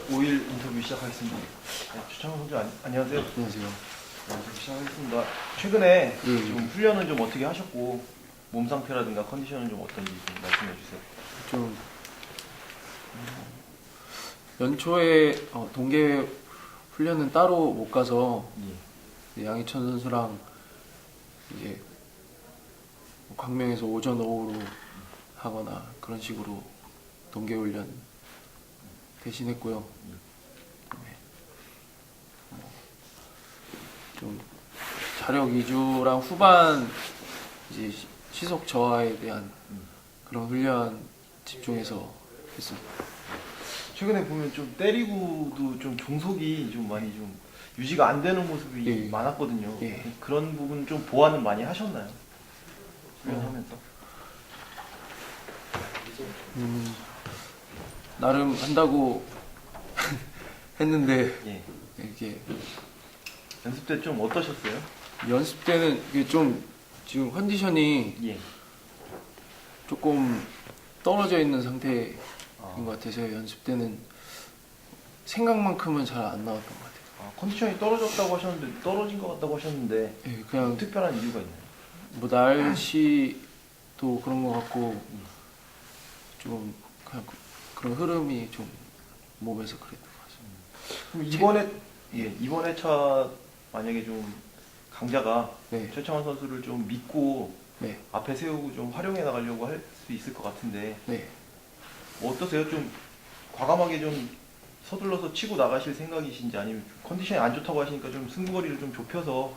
5일 인터뷰 시작하겠습니다. 네, 주창훈 선수 안녕하세요. 안녕하세요. 인터뷰 시작하겠습니다. 최근에 예. 좀 훈련은 좀 어떻게 하셨고 몸 상태라든가 컨디션은 좀 어떤지 좀 말씀해 주세요. 좀 연초에 동계 훈련은 따로 못 가서 양희천 선수랑 이제 광명에서 오전 오후로 하거나 그런 식으로 동계 훈련 대신했고요. 네. 좀 자력 위주랑 후반 이제 시속 저하에 대한 그런 훈련 집중해서 했습니다. 최근에 보면 좀 때리고도 좀 종속이 좀 많이 좀 유지가 안 되는 모습이 예. 많았거든요. 예. 그런 부분 좀 보완은 많이 하셨나요? 훈련하면서? 나름 한다고 했는데 예. 이렇게 연습 때 좀 어떠셨어요? 연습 때는 이게 좀 지금 컨디션이 예. 조금 떨어져 있는 상태인 아. 것 같아서 연습 때는 생각만큼은 잘 안 나왔던 것 같아요. 컨디션이 떨어졌다고 하셨는데 떨어진 것 같다고 하셨는데 예, 그냥 특별한 이유가 있나요? 뭐 날씨도 그런 것 같고 좀 그냥 그런 흐름이 좀 몸에서 그랬던 것 같습니다. 그럼 이번 회차 만약에 좀 강자가 네, 최창원 선수를 좀 믿고 네, 앞에 세우고 좀 활용해 나가려고 할 수 있을 것 같은데 네. 뭐 어떠세요? 좀 과감하게 좀 서둘러서 치고 나가실 생각이신지 아니면 컨디션이 안 좋다고 하시니까 좀 승부거리를 좀 좁혀서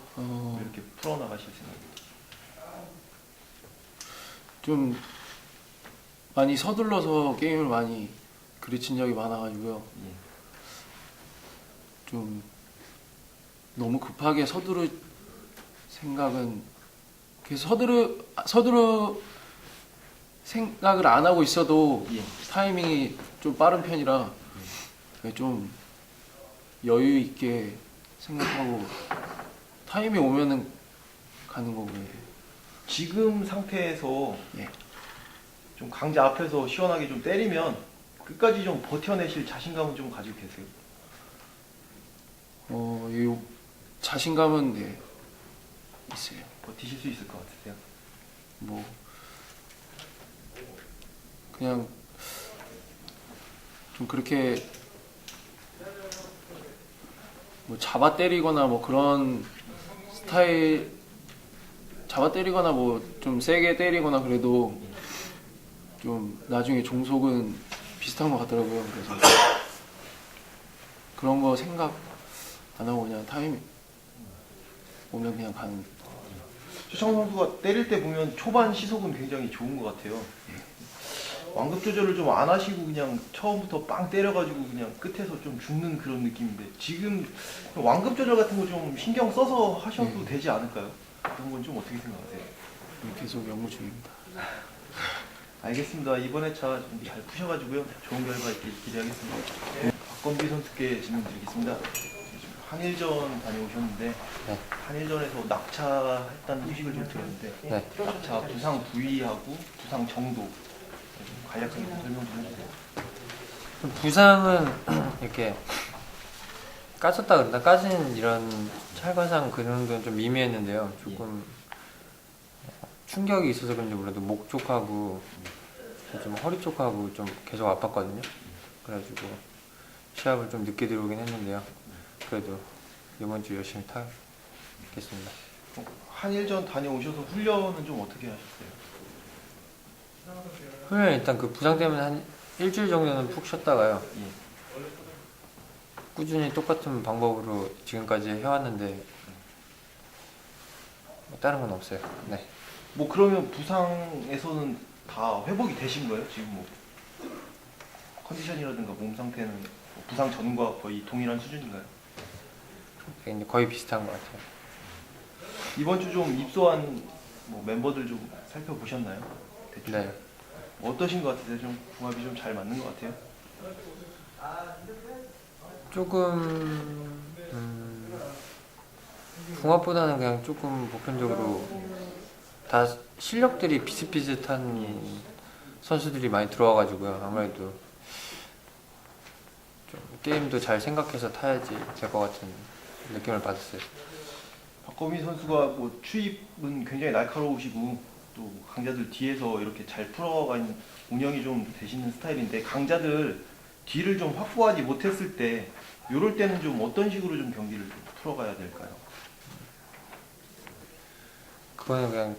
이렇게 풀어 나가실 생각입니다. 좀 많이 서둘러서 게임을 많이 그르친 적이 많아가지고요. 예. 좀 너무 급하게 서두를 생각은 계속 서두르 생각을 안 하고 있어도 예. 타이밍이 좀 빠른 편이라 좀 여유 있게 생각하고 타이밍 오면은 가는 거고요. 지금 상태에서 예. 좀 강자 앞에서 시원하게 좀 때리면 끝까지 좀 버텨내실 자신감은 좀 가지고 계세요? 이 자신감은 네, 있어요. 버티실 수 있을 것 같으세요? 뭐 그냥 좀 그렇게 뭐 잡아 때리거나 뭐 그런 스타일 잡아 때리거나 뭐 좀 세게 때리거나 그래도 좀 나중에 종속은 비슷한 것 같더라고요. 그래서 그런 거 생각 안 하고 그냥 타이밍 오면 그냥 가는. 최창원 선수가 때릴 때 보면 초반 시속은 굉장히 좋은 것 같아요. 완급 조절을 좀 안 하시고 그냥 처음부터 빵 때려가지고 그냥 끝에서 좀 죽는 그런 느낌인데 지금 완급 조절 같은 거 좀 신경 써서 하셔도 되지 않을까요? 그런 건 좀 어떻게 생각하세요? 계속 연구 중입니다. 알겠습니다. 이번 회차 좀 잘 푸셔가지고요. 좋은 결과 있길 기대하겠습니다. 박건비 선수께 질문 드리겠습니다. 지금 한일전 다녀오셨는데 한일전에서 낙차했다는 소식을 좀 들었는데 낙차 부상 부위하고 부상 정도 간략하게 좀 설명 좀 해주세요. 부상은 이렇게 까졌다 그러나 까진 이런 찰과상 그 정도는 좀 미미했는데요. 조금 충격이 있어서 그런지 몰라도 목 쪽하고 좀 허리 쪽하고 좀 계속 아팠거든요. 그래가지고 시합을 좀 늦게 들어오긴 했는데요. 그래도 이번 주 열심히 타겠습니다. 한일전 다녀오셔서 훈련은 좀 어떻게 하셨어요? 훈련 일단 그 부상 때문에 한 일주일 정도는 푹 쉬었다가요. 예. 꾸준히 똑같은 방법으로 지금까지 해왔는데 뭐 다른 건 없어요. 네. 뭐 그러면 부상에서는 다 회복이 되신 거예요? 지금 뭐 컨디션이라든가 몸 상태는 뭐 부상 전과 거의 동일한 수준인가요? 이제 거의 비슷한 것 같아요. 이번 주 좀 입소한 뭐 멤버들 좀 살펴보셨나요? 대충 네. 어떠신 것 같으세요? 좀 궁합이 좀 잘 맞는 것 같아요? 조금 궁합보다는 그냥 조금 보편적으로 다 실력들이 비슷비슷한 선수들이 많이 들어와가지고요. 아무래도 좀 게임도 잘 생각해서 타야지 될 것 같은 느낌을 받았어요. 박건비 선수가 뭐 추입은 굉장히 날카로우시고 또 강자들 뒤에서 이렇게 잘 풀어가는 운영이 좀 되시는 스타일인데 강자들 뒤를 좀 확보하지 못했을 때 이럴 때는 좀 어떤 식으로 좀 경기를 좀 풀어가야 될까요? 그거는 그냥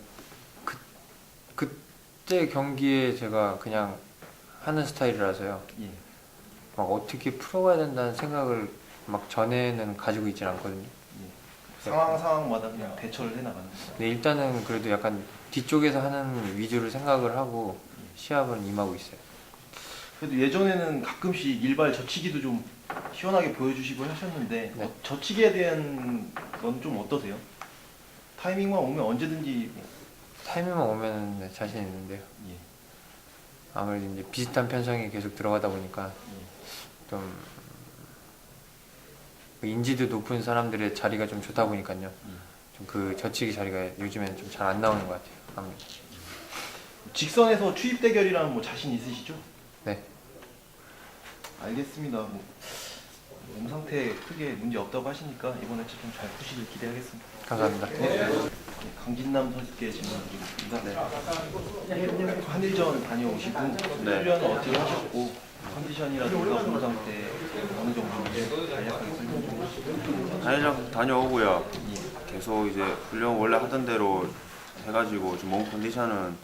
그때 경기에 제가 그냥 하는 스타일이라서요. 예. 막 어떻게 풀어가야 된다는 생각을 막 전에는 가지고 있진 않거든요. 상황마다 그냥 대처를 해나가는 거예요. 근데 일단은 그래도 약간 뒤쪽에서 하는 위주를 생각을 하고 시합은 임하고 있어요. 그래도 예전에는 가끔씩 일발 젖히기도 좀 시원하게 보여주시고 하셨는데 네. 젖히기에 대한 건 좀 어떠세요? 타이밍만 오면 언제든지 타이밍만 오면 네, 자신 있는데요. 예. 아무래도 이제 비슷한 편성이 계속 들어가다 보니까 예. 좀 인지도 높은 사람들의 자리가 좀 좋다 보니까요. 좀 그 젖히기 자리가 요즘에는 좀 잘 안 나오는 것 같아요. 아무래도. 직선에서 추입 대결이라는 뭐 자신 있으시죠? 네. 알겠습니다. 뭐 몸 상태 크게 문제 없다고 하시니까 이번에 좀 잘 푸시길 기대하겠습니다. 감사합니다. 네, 강진남 선수께 질문드리겠습니다. 네. 한일전 다녀오시고 훈련은 어떻게 하셨고 컨디션이라든가 몸 상태 어느 정도 간략하게 설명 좀 해주시죠. 한일전 다녀오고요. 예. 계속 이제 훈련 원래 하던 대로 해가지고 좀 몸 컨디션은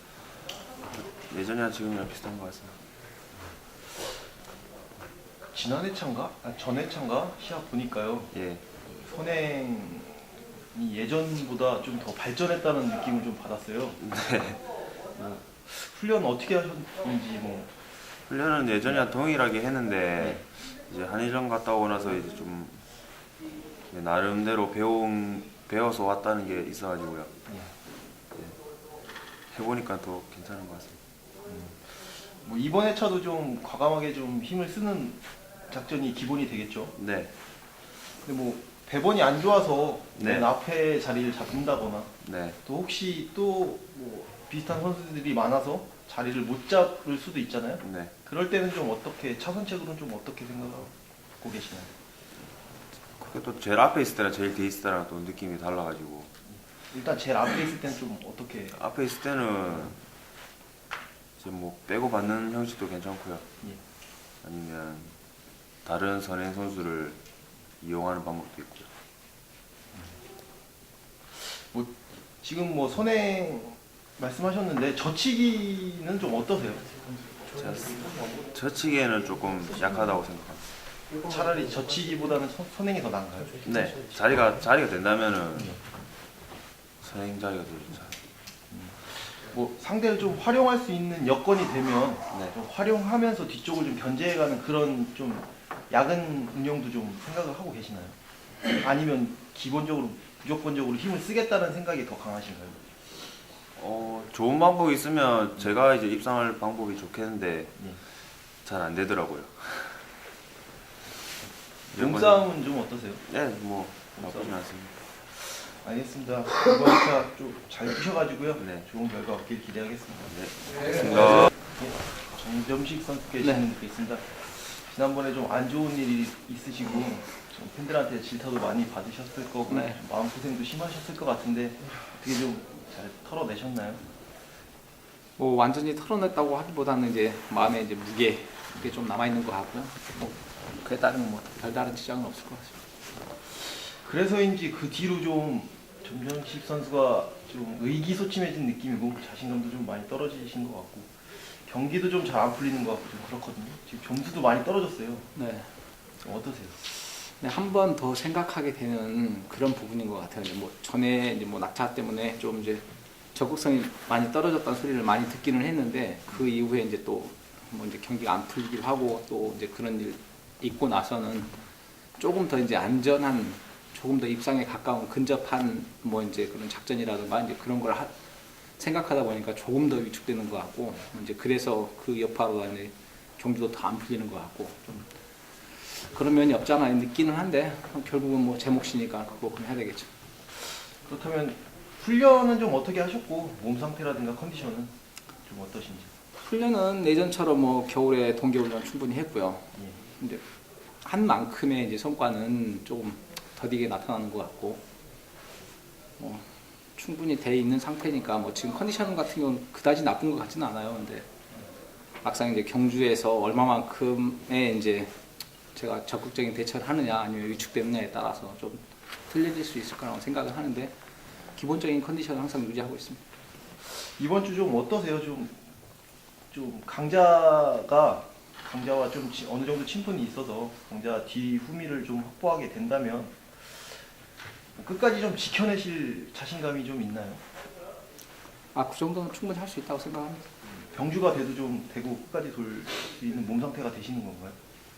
예전이랑 지금이랑 비슷한 것 같습니다. 지난 회차인가? 전 회차인가? 시합 보니까요. 예, 선행이 예전보다 좀 더 발전했다는 느낌을 좀 받았어요. 뭐, 훈련 어떻게 하셨는지 뭐 훈련은 예전이랑 동일하게 했는데 이제 한일전 갔다 오고 나서 이제 좀 이제 나름대로 배워서 왔다는 게 있어가지고요. 해보니까 더 괜찮은 것 같습니다. 뭐 이번 회차도 좀 과감하게 좀 힘을 쓰는 작전이 기본이 되겠죠. 네, 근데 뭐 배번이 안 좋아서 네. 맨 앞에 자리를 잡는다거나 네. 또 혹시 또 뭐 비슷한 선수들이 많아서 자리를 못 잡을 수도 있잖아요. 네. 그럴 때는 좀 어떻게 차선책으로는 좀 어떻게 생각하고 계시나요? 그게 또 제일 앞에 있을 때랑 제일 뒤에 있을 때랑 또 느낌이 달라가지고 일단 제일 앞에 있을 때는 좀 어떻게 앞에 있을 때는 이제 뭐 빼고 받는 형식도 괜찮고요. 예. 아니면 다른 선행 선수를 이용하는 방법도 있고요. 뭐 지금 뭐 선행 말씀하셨는데 젖히기는 좀 어떠세요? 제가 저치기에는 조금 약하다고 생각합니다. 차라리 젖히기보다는 선행이 더 나은가요? 네, 자리가 된다면은 선행 자리가 더 좋죠. 뭐 상대를 좀 활용할 수 있는 여건이 되면 네. 좀 활용하면서 뒤쪽을 좀 견제해가는 그런 좀 야근 운영도 좀 생각을 하고 계시나요? 아니면 기본적으로 무조건적으로 힘을 쓰겠다는 생각이 더 강하신가요? 좋은 방법이 있으면 제가 이제 입상할 방법이 좋겠는데 예. 잘 안 되더라고요. 몸싸움은 좀 어떠세요? 네, 뭐 나쁘진 않습니다. 알겠습니다. 이번 회차 좀 잘 푸셔가지고요. 네. 좋은 결과 얻길 기대하겠습니다. 네, 알겠습니다. 정점식 선수께 네. 질문 드리겠습니다. 지난번에 좀 안 좋은 일이 있으시고 좀 팬들한테 질타도 많이 받으셨을 거고 네. 좀 마음고생도 심하셨을 것 같은데 어떻게 좀 잘 털어내셨나요? 뭐 완전히 털어냈다고 하기보다는 이제 마음에 이제 무게 그게 좀 남아 있는 것 같고요. 뭐 그에 따른 뭐 별다른 지장은 없을 것 같습니다. 그래서인지 그 뒤로 좀 정정식 선수가 좀 의기소침해진 느낌이고 자신감도 좀 많이 떨어지신 것 같고 경기도 좀 잘 안 풀리는 것 같고 좀 그렇거든요. 지금 점수도 많이 떨어졌어요. 네. 좀 어떠세요? 한 번 더 생각하게 되는 그런 부분인 것 같아요. 이제 뭐 전에 이제 뭐 낙차 때문에 좀 이제 적극성이 많이 떨어졌다는 소리를 많이 듣기는 했는데 그 이후에 이제 또 뭐 이제 경기가 안 풀리기도 하고 또 이제 그런 일 있고 나서는 조금 더 이제 안전한 조금 더 입상에 가까운 근접한 뭐 이제 그런 작전이라든가 이제 그런 걸 생각하다 보니까 조금 더 위축되는 것 같고 이제 그래서 그 여파로 이제 경기도 더 안 풀리는 것 같고 좀 그런 면이 없지 않아 느끼는 한데 결국은 뭐 제 몫이니까 그거 그럼 해야 되겠죠. 그렇다면 훈련은 좀 어떻게 하셨고 몸 상태라든가 컨디션은 좀 어떠신지? 훈련은 예전처럼 뭐 겨울에 동계훈련 충분히 했고요. 예. 근데 한 만큼의 이제 성과는 조금 더디게 나타나는 것 같고 뭐 충분히 돼 있는 상태니까 뭐 지금 컨디션 같은 경우는 그다지 나쁜 것 같지는 않아요. 근데 막상 이제 경주에서 얼마만큼의 이제 제가 적극적인 대처를 하느냐 아니면 위축되느냐에 따라서 좀 틀려질 수 있을 거라고 생각을 하는데 기본적인 컨디션을 항상 유지하고 있습니다. 이번 주 좀 어떠세요? 좀 강자와 좀 어느 정도 친분이 있어서 강자 뒤 후미를 좀 확보하게 된다면 끝까지 좀 지켜내실 자신감이 좀 있나요? 아, 그 정도는 충분히 할 수 있다고 생각합니다. 병주가 돼도 좀 되고 끝까지 돌 수 있는 몸 상태가 되시는 건가요?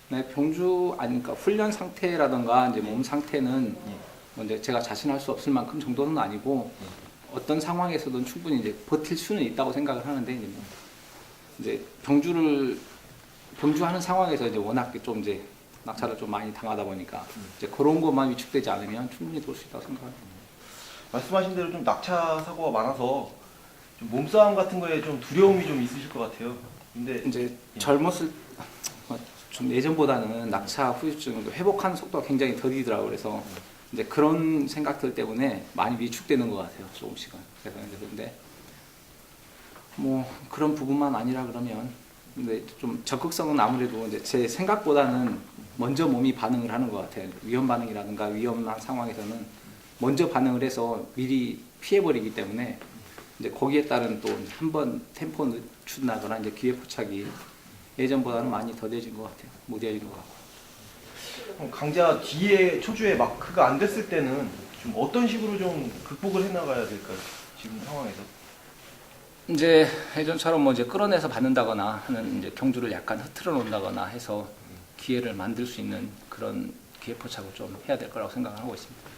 네, 병주 아니 그러니까 훈련 상태라든가 이제 몸 상태는 뭐 이제 제가 자신할 수 없을 만큼 정도는 아니고 어떤 상황에서든 충분히 이제 버틸 수는 있다고 생각을 하는데 이제 병주하는 상황에서 이제 워낙 좀 이제 낙차를 좀 많이 당하다 보니까 이제 그런 것만 위축되지 않으면 충분히 돌 수 있다고 생각합니다. 말씀하신 대로 좀 낙차 사고가 많아서 좀 몸싸움 같은 거에 좀 두려움이 좀 있으실 것 같아요. 근데 이제 젊었을 좀 예전보다는 낙차 후유증도 회복하는 속도가 굉장히 더디더라고요. 그래서 이제 그런 생각들 때문에 많이 위축되는 것 같아요. 조금씩은. 그래서 이제 근데 뭐 그런 부분만 아니라 그러면 근데 좀 적극성은 아무래도 이제 제 생각보다는 먼저 몸이 반응을 하는 것 같아요. 위험 반응이라든가 위험한 상황에서는 먼저 반응을 해서 미리 피해버리기 때문에 이제 거기에 따른 또 한 번 템포 늦춘다거나 이제 기회 포착이 예전보다는 많이 더뎌진 것 같아요. 무뎌진 것 같고. 그럼 강자 뒤에 초주에 마크가 안 됐을 때는 좀 어떤 식으로 좀 극복을 해나가야 될까요? 지금 상황에서. 이제 예전처럼 뭐 이제 끌어내서 받는다거나 하는 이제 경주를 약간 흐트러 놓는다거나 해서 기회를 만들 수 있는 그런 기회 포착을 좀 해야 될 거라고 생각을 하고 있습니다.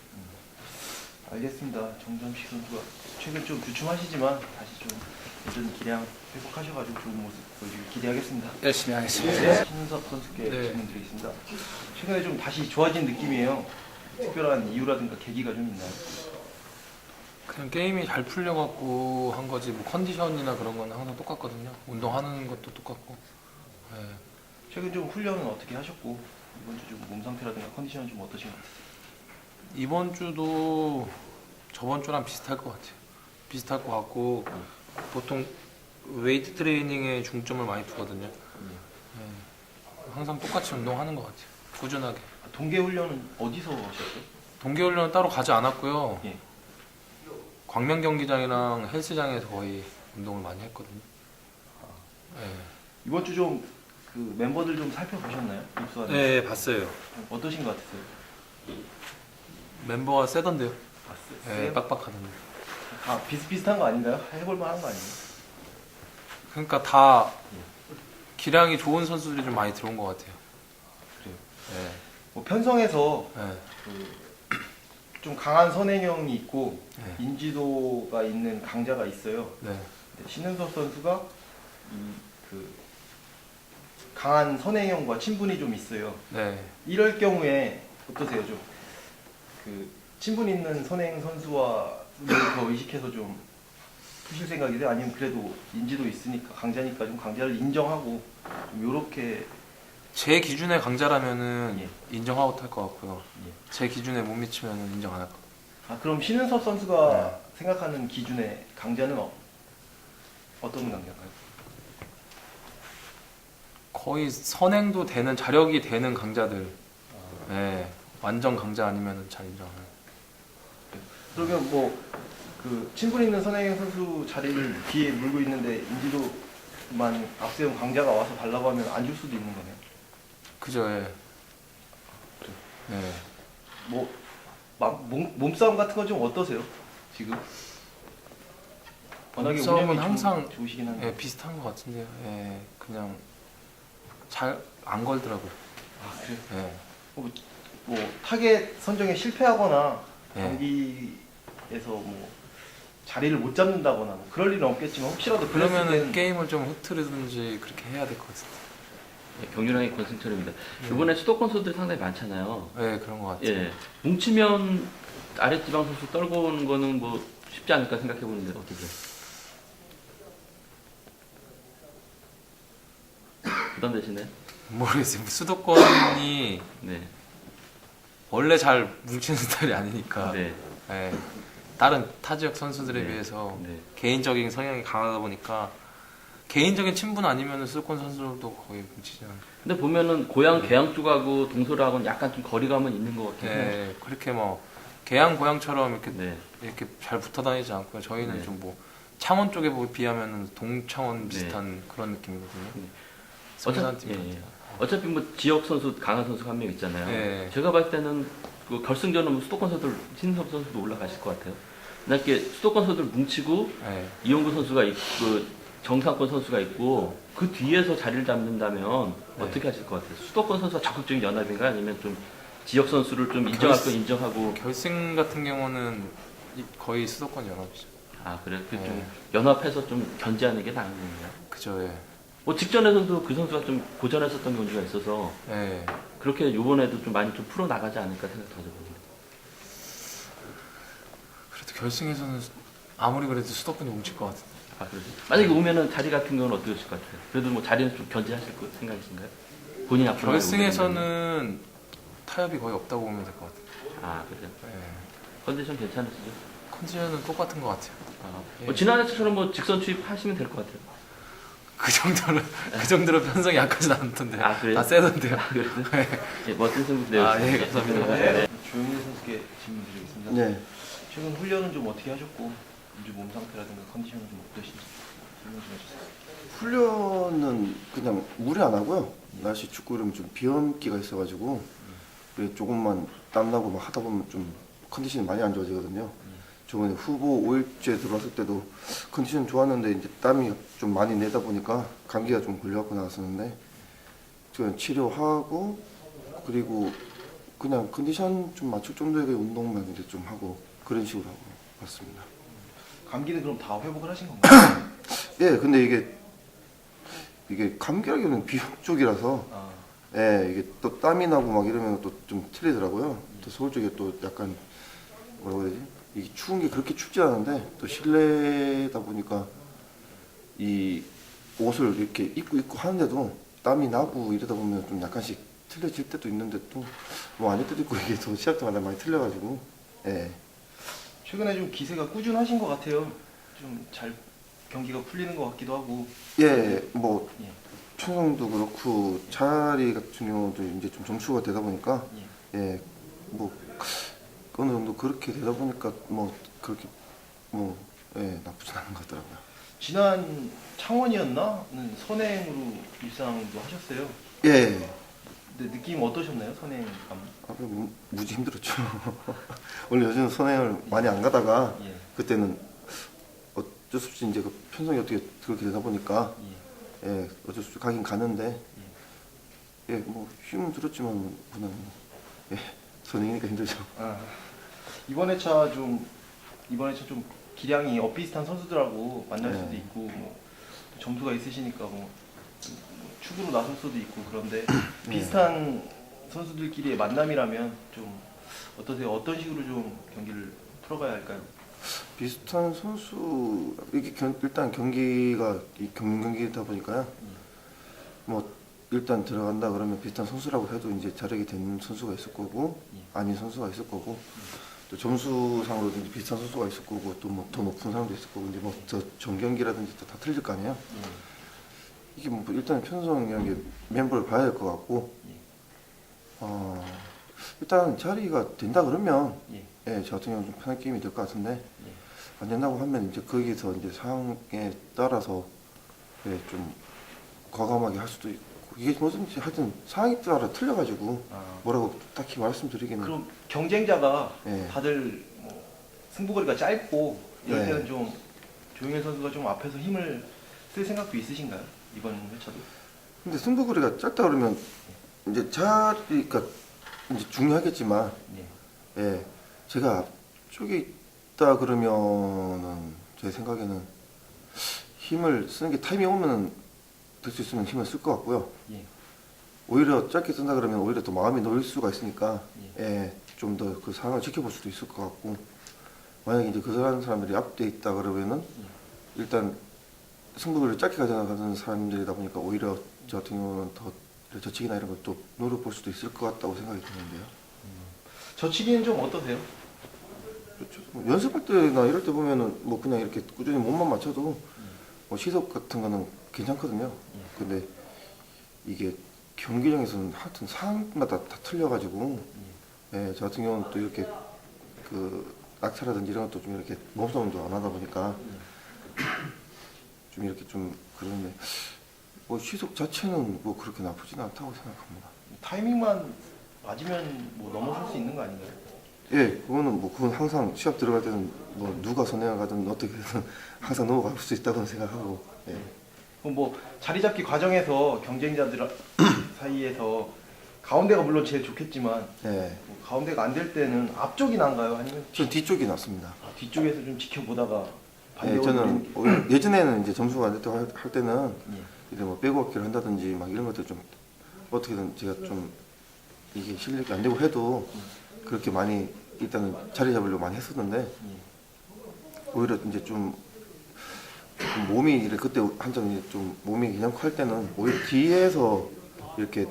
알겠습니다. 정점식 선수가 최근 좀 주춤하시지만 다시 좀 예전 기량 회복하셔가지고 좋은 모습 보여주길 기대하겠습니다. 열심히 하겠습니다. 네, 신은섭 선수께 네. 질문 드리겠습니다. 최근에 좀 다시 좋아진 느낌이에요. 특별한 이유라든가 계기가 좀 있나요? 그냥 게임이 잘 풀려갖고 한 거지 뭐 컨디션이나 그런 건 항상 똑같거든요. 운동하는 것도 똑같고. 네. 최근 좀 훈련은 어떻게 하셨고 이번 주 좀 몸 상태라든가 컨디션은 좀 어떠신 것 같아요? 이번 주도 저번 주랑 비슷할 것 같아요. 비슷할 것 같고 보통 웨이트 트레이닝에 중점을 많이 두거든요. 네. 항상 똑같이 운동하는 것 같아요. 꾸준하게. 동계 훈련은 어디서 하셨어요? 동계훈련은 따로 가지 않았고요. 예. 광명 경기장이랑 헬스장에서 거의 운동을 많이 했거든요. 네. 이번 주 좀 그 멤버들 좀 살펴보셨나요? 입수하는 네, 봤어요. 어떠신 것 같았어요? 멤버가 세던데요. 봤어요? 네, 빡빡하던데. 다 비슷비슷한 거 아닌가요? 해볼 만한 거 아니에요? 그러니까 다 기량이 좋은 선수들이 좀 많이 들어온 것 같아요. 그래요. 네. 뭐 편성에서 네. 좀 강한 선행형이 있고 네. 인지도가 있는 강자가 있어요. 네. 근데 신은섭 선수가 그 강한 선행형과 친분이 좀 있어요. 네. 이럴 경우에 어떠세요? 좀 그 친분 있는 선행 선수와 더 의식해서 좀 푸실 생각이세요? 아니면 그래도 인지도 있으니까 강자니까 좀 강자를 인정하고 좀 요렇게 제 기준의 강자라면은 예. 인정하고 탈 것 같고요. 예. 제 기준에 못 미치면은 인정 안 할 것 같아요. 그럼 신은섭 선수가 생각하는 기준의 강자는 어떤 강자인가요? 거의 선행도 되는 자력이 되는 강자들. 네. 완전 강자 아니면은 잘 인정 안 해요. 그러면 뭐 그 친분 있는 선행 선수 자리를 뒤에 물고 있는데 인지도만 앞세운 강자가 와서 달라고 하면 안 줄 수도 있는 거네요. 그죠? 예. 네. 뭐 몸싸움 같은 건 좀 어떠세요? 지금? 워낙에 몸싸움은 운영이 항상 좋으시긴 한데. 예, 비슷한 것 같은데요. 예. 그냥 잘 안 걸더라고요. 아, 그래요? 예. 뭐 타겟 선정에 실패하거나 예. 경기에서 뭐 자리를 못 잡는다거나 뭐 그럴 일은 없겠지만 혹시라도 그랬을 그러면은 때는 게임을 좀 흐트리든지 그렇게 해야 될 것 같은데. 네, 경륜왕의 권승철입니다. 이번에 수도권 선수들이 상당히 많잖아요. 예, 그런 것 같아요. 예, 뭉치면 아랫지방 선수 떨고 오는 거는 뭐 쉽지 않을까 생각해 보는데 어떠세요? 부담되시나요? 모르겠어요. 수도권이 네. 원래 잘 뭉치는 스타일이 아니니까 네. 예, 다른 타 지역 선수들에 네. 비해서 네. 개인적인 성향이 강하다 보니까 개인적인 친분 아니면 수도권 선수들도 거의 뭉치지 않아요. 근데 보면은 고향 계양 쪽하고 동서하고는 약간 좀 거리감은 있는 것 같긴 해요. 예, 그렇게 뭐 개양 고향처럼 이렇게 네. 이렇게 잘 붙어 다니지 않고요. 저희는 네. 좀 뭐 창원 쪽에 비하면은 동창원 네. 비슷한 그런 느낌이거든요. 네. 성산팀. 예, 예. 어차피 뭐 지역 선수 강한 선수가 한 명 있잖아요. 네. 제가 봤을 때는 그 결승전은 뭐 수도권 선수들 신섭 선수도 올라가실 것 같아요. 이렇게 수도권 선수들 뭉치고 예. 이용구 선수가 있고 그 정상권 선수가 있고 그 뒤에서 자리를 잡는다면 네. 어떻게 하실 것 같아요? 수도권 선수가 적극적인 연합인가 아니면 좀 지역 선수를 좀 인정할 건 인정하고 결승 같은 경우는 거의 수도권 연합이죠. 아 그래 그 좀 네. 연합해서 좀 견제하는 게 나은 건가요? 그죠, 예. 뭐 직전에서도 그 선수가 좀 고전했었던 경우가 있어서 예. 그렇게 이번에도 좀 많이 좀 풀어 나가지 않을까 생각하죠. 그래도 결승에서는 아무리 그래도 수도권이 뭉칠 것 같은데. 아 그러죠. 만약에 오면은 자리 같은 경우는 어떻게 하실 것 같아요? 그래도 뭐 자리는 좀 견제하실 생각이신가요? 본인 앞으로 결승에서는 타협이 거의 없다고 보면 될 것 같아요. 아 그래요. 예. 컨디션 괜찮으시죠? 컨디션은 똑같은 것 같아요. 아, 예. 뭐 지난해처럼 뭐 직선 추입하시면 될 것 같아요. 그 정도로 편성이 약하진 않던데. 아, 그래요? 다 세던데요. 아, 그래도 예, 멋진 승부네요. 아, 예, 감사합니다. 네. 조용일 선수께 질문 드리겠습니다. 네. 최근 훈련은 좀 어떻게 하셨고 요즘 몸 상태라든가 컨디션은 좀 어떠신지 설명 좀 해주세요. 훈련은 그냥 무리 안 하고요. 날씨 춥고 이러면 좀 비염기가 있어가지고 그래 조금만 땀나고 막 하다 보면 좀 컨디션이 많이 안 좋아지거든요. 저번에 후보 5일째 들어왔을 때도 컨디션 좋았는데 이제 땀이 좀 많이 내다 보니까 감기가 좀 걸려갖고 나왔었는데 지금 치료하고 그리고 그냥 컨디션 좀 맞출 정도의 운동만 이제 좀 하고 그런 식으로 하고 왔습니다. 감기는 그럼 다 회복을 하신 건가요? 예, 근데 이게 감기라기보다는 비염 쪽이라서 아, 예, 이게 또 땀이 나고 막 이러면 또 좀 틀리더라고요. 또 서울 쪽에 또 약간 뭐라고 해야 되지? 이게 추운 게 그렇게 춥지 않은데 또 실내다 보니까 이 옷을 이렇게 입고 하는데도 땀이 나고 이러다 보면 좀 약간씩 틀려질 때도 있는데 또 뭐 아닐 때도 있고 이게 또 시합 때마다 많이 틀려가지고 예. 최근에 좀 기세가 꾸준하신 것 같아요. 좀 잘 경기가 풀리는 것 같기도 하고. 예, 뭐 예. 천성도 그렇고 차라리 같은 경우도 이제 좀 점수가 되다 보니까 예, 뭐 어느 정도 그렇게 되다 보니까 뭐 그렇게 뭐 예, 나쁘진 않은 것 같더라고요. 지난 창원이었나?는 선행으로 일상도 하셨어요. 예, 근데 느낌 어떠셨나요, 선행감? 아, 무지 힘들었죠. 원래 요즘 선행을 많이 안 가다가 예. 그때는 어쩔 수 없이 이제 그 편성이 어떻게 그렇게 되다 보니까 예. 예, 어쩔 수 없이 가긴 가는데 예, 뭐 힘은 들었지만 그냥 예, 선행이니까 힘들죠. 아, 이번 회차 좀 기량이 엇비슷한 선수들하고 만날 수도 네. 있고 뭐 점수가 있으시니까 뭐 축으로 나설 수도 있고 그런데 비슷한 선수들끼리의 만남이라면 좀 어떠세요? 어떤 식으로 좀 경기를 풀어가야 할까요? 비슷한 선수 이게 일단 경기가 이 경기다 보니까요. 뭐 일단 들어간다 그러면 비슷한 선수라고 해도 이제 자력이 되는 선수가 있을 거고 아닌 선수가 있을 거고 또 점수상으로도 이제 비슷한 선수가 있을 거고 또 뭐 더 높은 사람도 있을 거고 이제 뭐 더 전경기라든지 또 다 틀릴 거 아니에요. 이게 뭐 일단 편성이라는 게 멤버를 봐야 될 것 같고 일단 자리가 된다 그러면 예, 저 같은 경우는 좀 편한 게임이 될 것 같은데 안 된다고 하면 이제 거기서 이제 상황에 따라서 예, 좀 과감하게 할 수도 있고 이게 뭐든지 하여튼 상황에 따라 틀려가지고 뭐라고 딱히 말씀드리기는 그럼 경쟁자가 예. 다들 뭐 승부거리가 짧고 이럴 네. 때는 좀 조용일 선수가 좀 앞에서 힘을 쓸 생각도 있으신가요? 이번 회차도? 근데 승부거리가 짧다 그러면 이제 자리가 이제 중요하겠지만 예. 예, 제가 앞쪽에 있다 그러면은 제 생각에는 힘을 쓰는 게 타이밍 오면은 될 수 있으면 힘을 쓸 것 같고요. 예. 오히려 짧게 쓴다 그러면 오히려 또 마음이 놓일 수가 있으니까 예, 좀 더 그 상황을 지켜볼 수도 있을 것 같고 만약에 이제 그 사람들이 앞에 있다 그러면은 일단 승부를 짧게 가져가는 사람들이다 보니까 오히려 저 같은 경우는 더 저치기나 이런 것도 노려볼 수도 있을 것 같다고 생각이 드는데요. 저치기는 좀 어떠세요? 그렇죠. 뭐 연습할 때나 이럴 때 보면은 뭐 그냥 이렇게 꾸준히 몸만 맞춰도 뭐 시속 같은 거는 괜찮거든요. 근데 이게 경기장에서는 하여튼 상황마다 다 틀려가지고, 예, 저 같은 경우는 또 이렇게 그 낙차라든지 이런 것도 좀 이렇게 몸싸움도 안 하다 보니까 좀 이렇게 좀 그런데 뭐 시속 자체는 뭐 그렇게 나쁘진 않다고 생각합니다. 타이밍만 맞으면 뭐 넘어설 수 있는 거 아닌가요? 예, 그건 항상 시합 들어갈 때는 뭐 누가 선행을 가든 어떻게든 항상 넘어갈 수 있다고 생각하고, 예. 그럼 뭐 자리 잡기 과정에서 경쟁자들 사이에서 가운데가 물론 제일 좋겠지만 예. 뭐 가운데가 안 될 때는 앞쪽이 나은가요? 아니면 전 뒤쪽이 낫습니다. 뒤쪽에서 좀 지켜보다가 예, 반대로 저는 오히려 예전에는 이제 점수가 안 됐다고 할 때는 예. 이제 뭐 백워크를 한다든지 막 이런 것들 좀 어떻게든 제가 좀 이게 실력이 안 되고 해도 그렇게 많이 일단은 자리 잡으려고 많이 했었는데 오히려 이제 좀 몸이 이렇게 그때 한참 이제 좀 몸이 괜찮고 때는 오히려 뒤에서 이렇게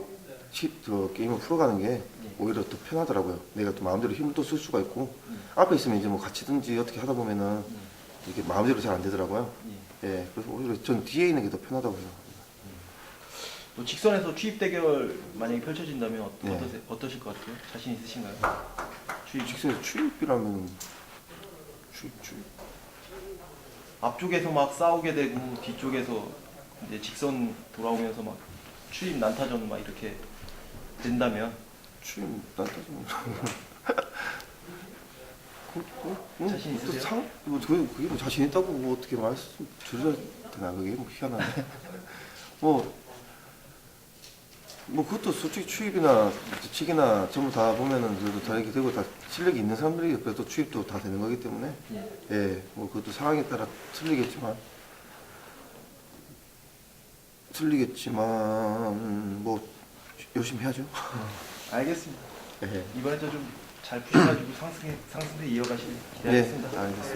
저 게임을 풀어가는 게 오히려 더 편하더라고요. 내가 또 마음대로 힘도 쓸 수가 있고 앞에 있으면 이제 뭐 같이든지 어떻게 하다 보면은 이게 마음대로 잘 안 되더라고요. 예, 그래서 오히려 전 뒤에 있는 게 더 편하다고 생각합니다. 뭐 직선에서 추입 대결 만약에 펼쳐진다면 네. 어떠실 것 같아요? 자신 있으신가요? 추입 직선에서 추입이라면 추입 앞쪽에서 막 싸우게 되고 뒤쪽에서 이제 직선 돌아오면서 막 추입 난타전 막 이렇게 된다면 추입 난타전 자신 있으세요? 그게 뭐 자신 있다고 뭐 어떻게 말씀드려야 되나 그게 뭐 희한하네. 뭐 그것도 솔직히 추입이나 치기나 전부 다 보면은 그래도 다 이렇게 되고 다 실력이 있는 사람들이 그래도 추입도 다 되는 거기 때문에 예, 뭐 그것도 상황에 따라 틀리겠지만 뭐 열심히 해야죠. 알겠습니다. 예. 이번에 좀 잘 푸셔가지고 상승세 이어가시길 기대하겠습니다. 예, 알겠습니다.